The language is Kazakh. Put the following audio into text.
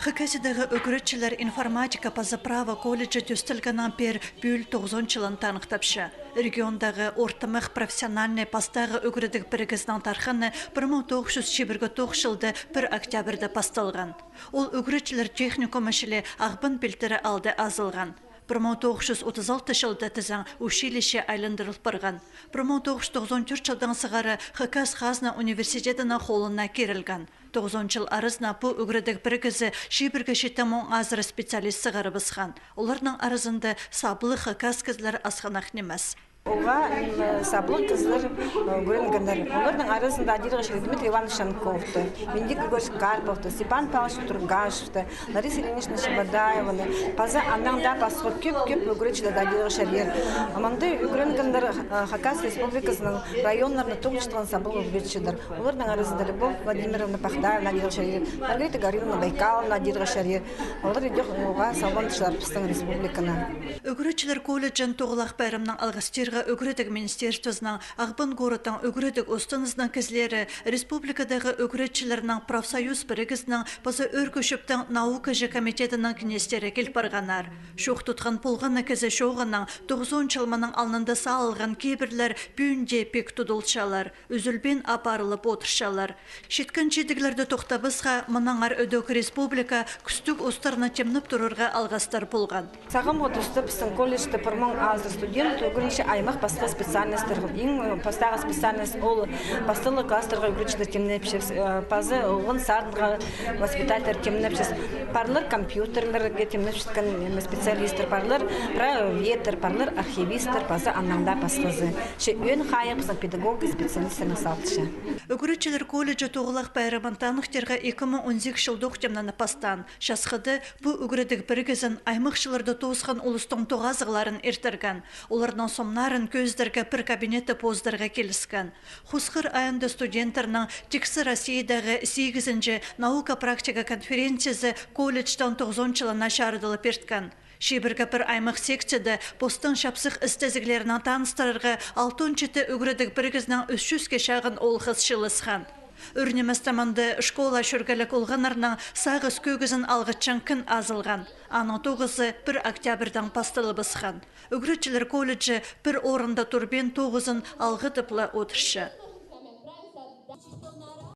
Хакасидағы өгіретчілер информатика пазаправа колледжі төстілгінен пер бүйіл 90 жылын танықтапшы. Региондағы ортымық профессиональный пастағы өгіредік бірігіздің тарханы 1909 жылды 1 октябрді пасталған. Ол өгіретчілер техникум ішілі ағбын білтірі алды азылған. 1936 жылда тізің училище айландырылып барған. 1994 жылдан сығары Хакас Хазна университетінің қолына керілген. 90 жыл арызына бұл үгірідік біргізі шибіргі шеттімон азыры специалист сығары бысқан. Оларның арызында сабылы Хакас кізлер асқанақ немес. Оға саблы қызлар көрінгендер. Олардың арасында Дмитрий Иванович Шанковты, Мендик Григорьевич Карповты, Степан Павлович Тургашевты, Лариса Ильинична Шабадаеваны, паза аннаңда пасхот көп өгіретшілер Дадирға шәрер. Аманды көрінгендер Хакас Республикасының районларына тоғыштыған саблы өгіретшілер. Олардың арасында Любовь Владимировна Пахдаева Дадирға шәрер, Маргарита Гавриловна Байкаловна Дадирға шәрер. Олар едек оға салбантышылар біздің республиканы. Өгіретшілер колледжін тоғылақ бәрімнің алғыстер Өгіредік министерствосының Ағбын ғорытың өгіредік ұстынызның кізлері республикадағы өгіретшілерінің профсоюз бірігізінің базы өркөшіптің наука жы комитетінің кінестері келіп барғанар. Шоқ тұтқан полғаны кізі шоғының 90 жылманың алнында сағылған кейбірлер бүйінде пек тұдылшалар, үзілбен апарылып отыршалар. Шеткін жетігілерді тоқтабызға мұнаңар өдөк республика күстік ұстарына темніп тұрырға алғастар болған. Сағым отырсты біздің колледжді пұрмың азы студент өгірінші аймақ басқа специальностьтер. Ең бастағы специальность ол бастылы кластерға өгіречілер темнепшіз, пазы оғын сардыға воспитальтер темнепшіз, парлар компьютерлерге темнепшізген специалистер, парлар правоведтер, парлар архивистер, пазы аннаңда басқызы. Өн қайықпызын педагог специалистерінің салтышы. Өгіречілер колледжі тоғылақ байрамантанықтерға 2018 жылдық темнаны пастан. Шасқыды бұл өгіредік біргізін аймақшыларды тоғысқан ұлыстың тоғазығыларын ертірген. Олардың сомнарын көздерге бір кабинеті поздарға келіскен. Хусқыр айында студенттерінің тексі Россиядағы 8-ші наука практика конференциясы колледждан 90 жылына шарыдылып ерткен. Шебіргі бір аймақ секцияда постың шапсық істезіглерінің таныстырырға 6-ші өгіредік біргізінің 300-ке шағын олғыз шылысқан. Үрнеместаманды школа шүргілік олғанарының сағыз көгізін алғытшын күн азылған. Аның 9-ы 1 октябрдан пастылы бысқан. Өгіретшілер колледжі бір орында турбен 9-ын алғы дыплы отыршы.